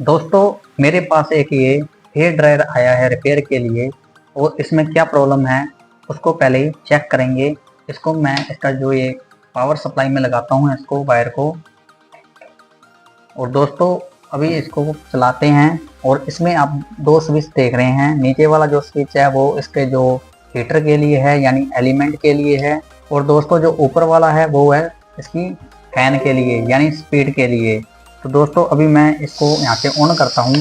दोस्तों, मेरे पास एक ये हेयर ड्रायर आया है रिपेयर के लिए और इसमें क्या प्रॉब्लम है उसको पहले ही चेक करेंगे। इसको मैं इसका जो ये पावर सप्लाई में लगाता हूँ इसको वायर को, और दोस्तों अभी इसको चलाते हैं। और इसमें आप दो स्विच देख रहे हैं। नीचे वाला जो स्विच है वो इसके जो हीटर के लिए है यानी एलिमेंट के लिए है, और दोस्तों जो ऊपर वाला है वो है इसकी फैन के लिए यानी स्पीड के लिए। तो दोस्तों अभी मैं इसको यहाँ से ऑन करता हूँ।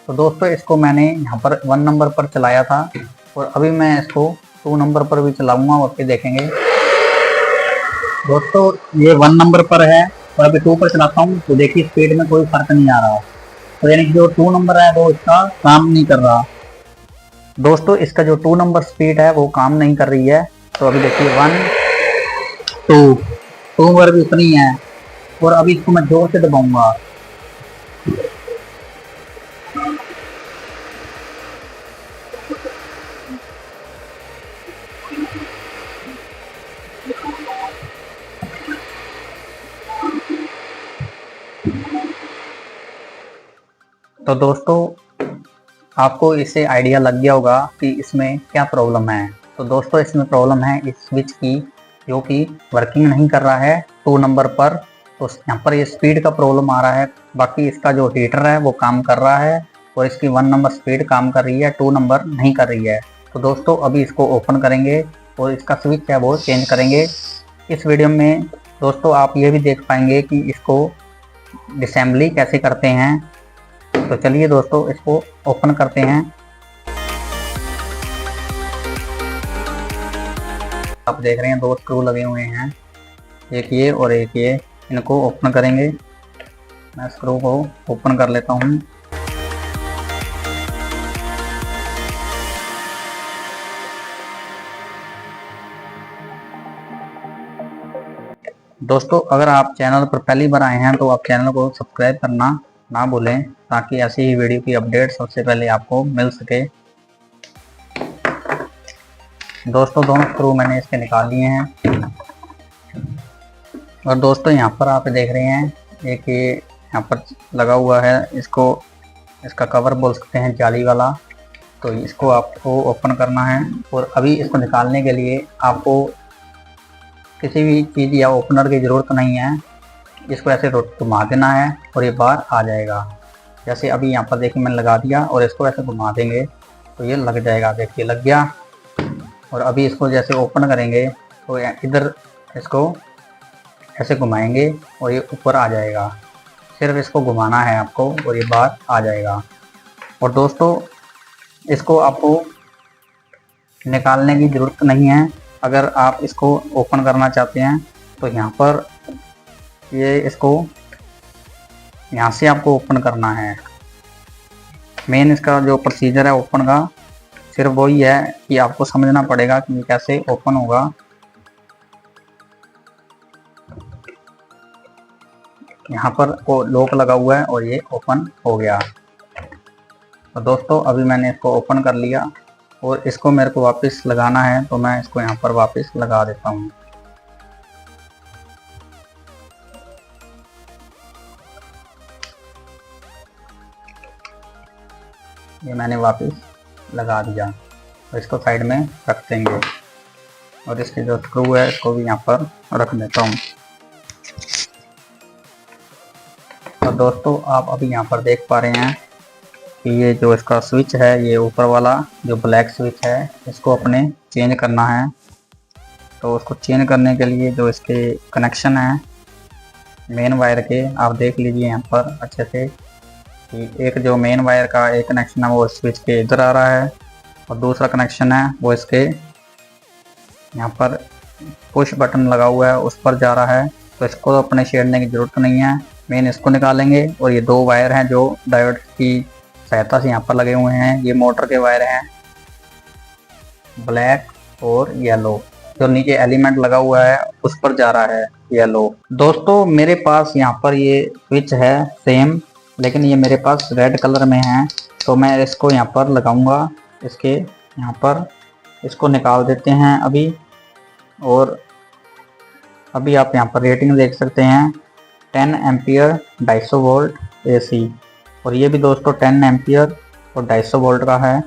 तो दोस्तों इसको मैंने यहाँ पर 1 नंबर पर चलाया था और अभी मैं इसको 2 नंबर पर भी चलाऊंगा और फिर देखेंगे। दोस्तों ये 1 नंबर पर है और अभी 2 पर चलाता हूँ तो देखिए स्पीड में कोई फर्क नहीं आ रहा। तो यानी कि जो 2 नंबर है वो इसका काम नहीं कर रहा। दोस्तों इसका जो 2 नंबर स्पीड है वो काम नहीं कर रही है। तो अभी देखिए 1 2 नंबर भी उतनी है और अभी इसको मैं जोर से दबाऊंगा। तो दोस्तों आपको इससे आइडिया लग गया होगा कि इसमें क्या प्रॉब्लम है। तो दोस्तों इसमें प्रॉब्लम है इस स्विच की, जो कि वर्किंग नहीं कर रहा है 2 नंबर पर। तो यहाँ पर ये स्पीड का प्रॉब्लम आ रहा है। बाकी इसका जो हीटर है वो काम कर रहा है और इसकी 1 नंबर स्पीड काम कर रही है, 2 नंबर नहीं कर रही है। तो दोस्तों अभी इसको ओपन करेंगे और इसका स्विच है वो चेंज करेंगे। इस वीडियो में दोस्तों आप ये भी देख पाएंगे कि इसको डिसेंबली कैसे करते हैं। तो चलिए दोस्तों इसको ओपन करते हैं। आप देख रहे हैं 2 स्क्रू लगे हुए हैं, एक ये और एक ये। इनको ओपन करेंगे। मैं स्क्रू को ओपन कर लेता हूं। दोस्तों अगर आप चैनल पर पहली बार आए हैं तो आप चैनल को सब्सक्राइब करना ना भूलें, ताकि ऐसी ही वीडियो की अपडेट सबसे पहले आपको मिल सके। दोस्तों दोनों स्क्रू मैंने इसके निकाल लिए हैं। और दोस्तों यहाँ पर आप देख रहे हैं एक ये यहाँ पर लगा हुआ है, इसका कवर बोल सकते हैं, जाली वाला। तो इसको आपको ओपन करना है और अभी इसको निकालने के लिए आपको किसी भी चीज़ या ओपनर की ज़रूरत नहीं है। इसको ऐसे घुमा देना है और ये बाहर आ जाएगा। जैसे अभी यहाँ पर देखिए मैंने लगा दिया और इसको ऐसे घुमा देंगे तो ये लग जाएगा। देखिए लग गया। और अभी इसको जैसे ओपन करेंगे तो इधर इसको ऐसे घुमाएंगे और ये ऊपर आ जाएगा। सिर्फ इसको घुमाना है आपको और ये बाहर आ जाएगा। और दोस्तों इसको आपको निकालने की ज़रूरत नहीं है। अगर आप इसको ओपन करना चाहते हैं तो यहाँ पर ये इसको यहाँ से आपको ओपन करना है। मेन इसका जो प्रोसीजर है ओपन का सिर्फ वही है कि आपको समझना पड़ेगा कि ये कैसे ओपन होगा। यहाँ पर वो लॉक लगा हुआ है और ये ओपन हो गया। तो दोस्तों अभी मैंने इसको ओपन कर लिया और इसको मेरे को वापस लगाना है, तो मैं इसको यहाँ पर वापस लगा देता हूँ। ये मैंने वापस लगा दिया और इसको साइड में रख देंगे और इसके जो स्क्रू है इसको भी यहाँ पर रख देता हूँ। तो दोस्तों आप अभी यहाँ पर देख पा रहे हैं कि ये जो इसका स्विच है, ये ऊपर वाला जो ब्लैक स्विच है, इसको अपने चेंज करना है। तो उसको चेंज करने के लिए जो इसके कनेक्शन है मेन वायर के, आप देख लीजिए यहाँ पर अच्छे से कि एक जो मेन वायर का एक कनेक्शन है वो स्विच के इधर आ रहा है और दूसरा कनेक्शन है वो इसके यहाँ पर पुश बटन लगा हुआ है उस पर जा रहा है। तो इसको अपने छेड़ने की ज़रूरत नहीं है। मेन इसको निकालेंगे और ये 2 वायर हैं जो डायोड की सहायता से यहाँ पर लगे हुए हैं। ये मोटर के वायर हैं, ब्लैक और येलो। जो नीचे एलिमेंट लगा हुआ है उस पर जा रहा है येलो। दोस्तों मेरे पास यहाँ पर ये स्विच है सेम, लेकिन ये मेरे पास रेड कलर में है। तो मैं इसको यहाँ पर लगाऊंगा। इसके यहाँ पर इसको निकाल देते हैं अभी और अभी आप यहाँ पर रेटिंग देख सकते हैं 10 एम्पियर 250 वोल्ट AC, और ये भी दोस्तों 10 एम्पियर और 250 वोल्ट का है।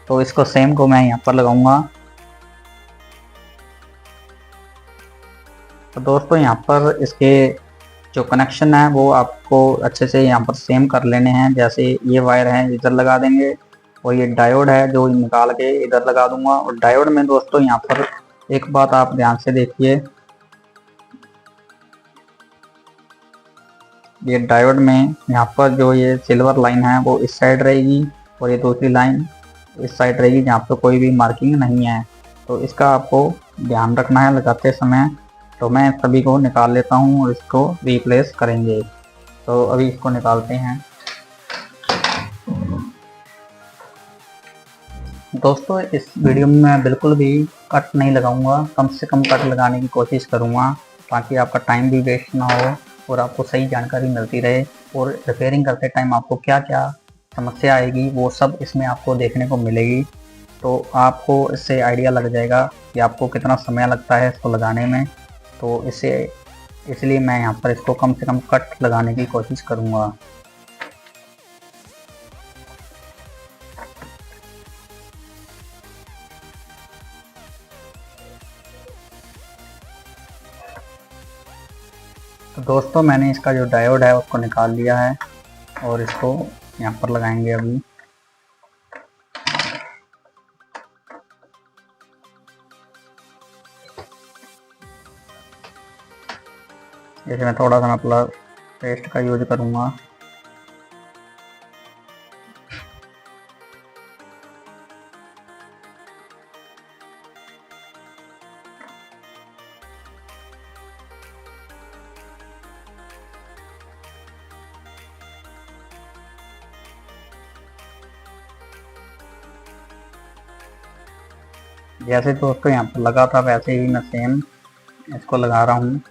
तो इसको सेम को मैं यहाँ पर लगाऊंगा। तो दोस्तों यहाँ पर इसके जो कनेक्शन है वो आपको अच्छे से यहाँ पर सेम कर लेने हैं। जैसे ये वायर है इधर लगा देंगे, और ये डायोड है जो निकाल के इधर लगा दूंगा। और डायोड में दोस्तों यहाँ पर एक बात आप ध्यान से देखिए, ये डायोड में यहाँ पर जो ये सिल्वर लाइन है वो इस साइड रहेगी, और ये दूसरी लाइन इस साइड रहेगी जहाँ पर कोई भी मार्किंग नहीं है। तो इसका आपको ध्यान रखना है लगाते समय। तो मैं सभी को निकाल लेता हूँ और इसको रिप्लेस करेंगे। तो अभी इसको निकालते हैं। दोस्तों इस वीडियो में मैं बिल्कुल भी कट नहीं लगाऊंगा, कम से कम कट लगाने की कोशिश करूंगा ताकि आपका टाइम भी वेस्ट ना हो और आपको सही जानकारी मिलती रहे। और रिपेयरिंग करते टाइम आपको क्या क्या समस्या आएगी वो सब इसमें आपको देखने को मिलेगी। तो आपको इससे आइडिया लग जाएगा कि आपको कितना समय लगता है इसको लगाने में। तो इसलिए मैं यहाँ पर इसको कम से कम कट लगाने की कोशिश करूँगा। तो दोस्तों मैंने इसका जो डायोड है उसको निकाल लिया है और इसको यहाँ पर लगाएंगे अभी। जैसे मैं थोड़ा सा मतलब पेस्ट का यूज करूँगा। जैसे दोस्तों यहाँ पर लगा था वैसे ही मैं सेम इसको लगा रहा हूँ।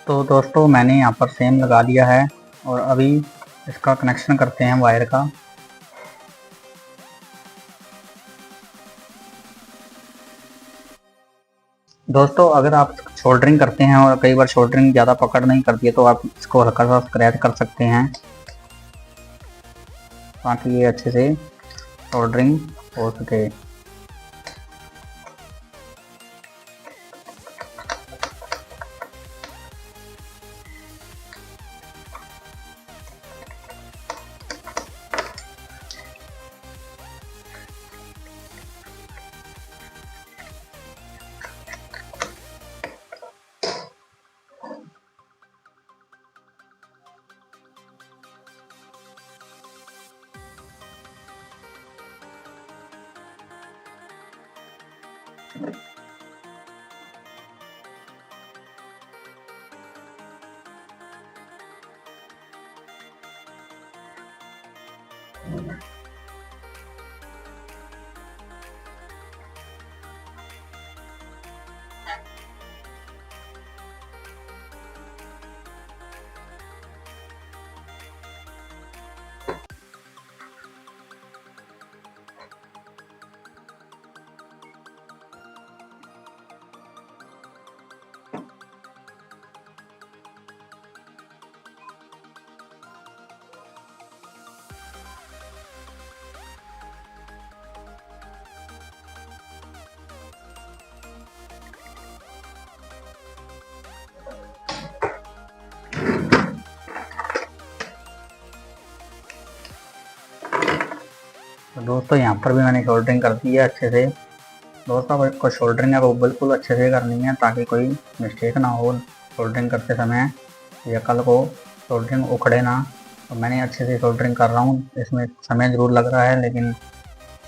तो दोस्तों मैंने यहाँ पर सेम लगा दिया है और अभी इसका कनेक्शन करते हैं वायर का। दोस्तों अगर आप सोल्डरिंग करते हैं और कई बार सोल्डरिंग ज़्यादा पकड़ नहीं करती है तो आप इसको हल्का सा स्क्रैच कर सकते हैं ताकि ये अच्छे से सोल्डरिंग हो सके। तो दोस्तों यहाँ पर भी मैंने सोल्डरिंग कर दी है अच्छे से। दोस्तों को सोल्डरिंग है वो बिल्कुल अच्छे से करनी है ताकि कोई मिस्टेक ना हो सोल्डरिंग करते समय या कल को सोल्डरिंग उखड़े ना। तो मैंने अच्छे से सोल्डरिंग कर रहा हूँ, इसमें समय ज़रूर लग रहा है लेकिन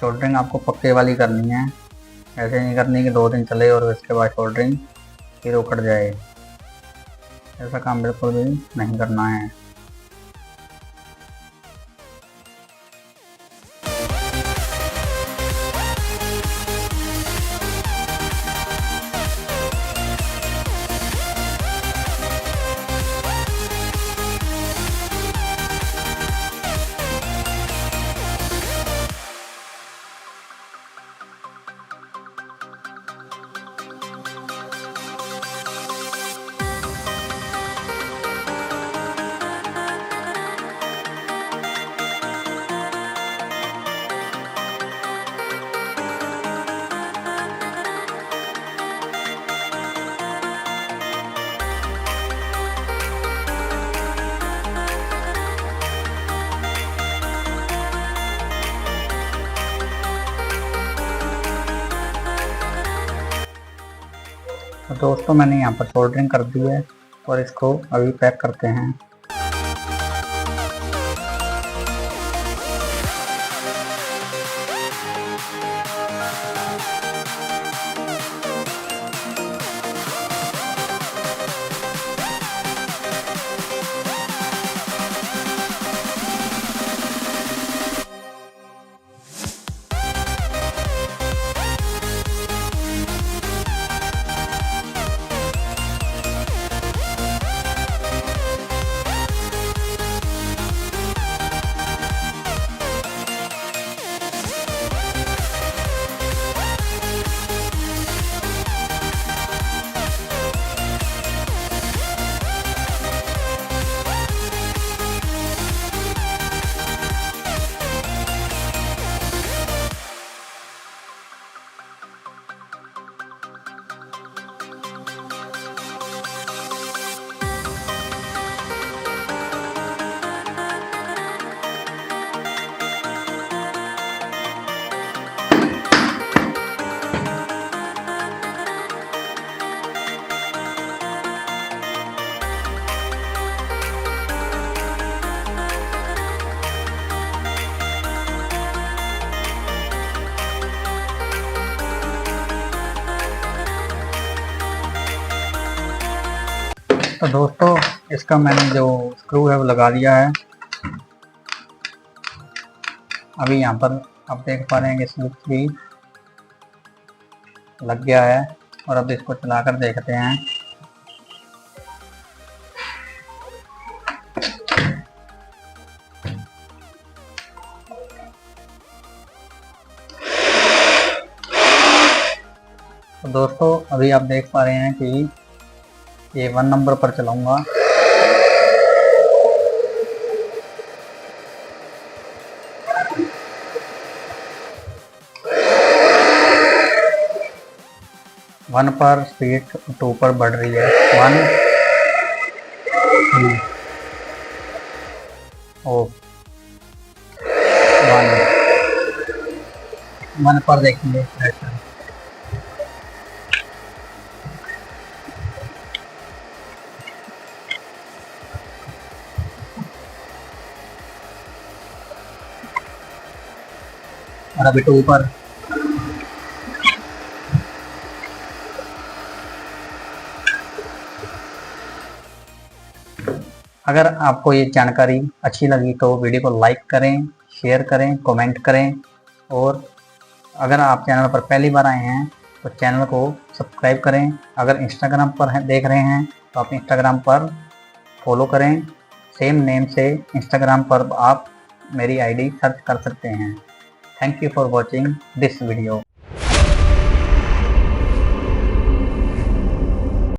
सोल्डरिंग आपको पक्के वाली करनी है। ऐसे नहीं करनी कि 2 दिन चले और उसके बाद सोल्डरिंग फिर उखड़ जाए। ऐसा काम बिल्कुल भी नहीं करना है। तो दोस्तों मैंने यहाँ पर सोल्डरिंग कर दी है और इसको अभी पैक करते हैं। तो दोस्तों इसका मैंने जो स्क्रू है वो लगा दिया है। अभी यहाँ पर आप देख पा रहे हैं कि स्विच भी लग गया है और अब इसको चलाकर देखते हैं। तो दोस्तों अभी आप देख पा रहे हैं कि ये 1 नंबर पर चलाऊंगा। वन पर स्पीड 2 पर बढ़ रही है। 1 2 ओ 1 पर देखिए। और अभी 2 पर। अगर आपको ये जानकारी अच्छी लगी तो वीडियो को लाइक करें, शेयर करें, कमेंट करें और अगर आप चैनल पर पहली बार आए हैं तो चैनल को सब्सक्राइब करें। अगर इंस्टाग्राम पर देख रहे हैं तो आप इंस्टाग्राम पर फॉलो करें। सेम नेम से इंस्टाग्राम पर आप मेरी आईडी सर्च कर सकते हैं। Thank you for watching this video.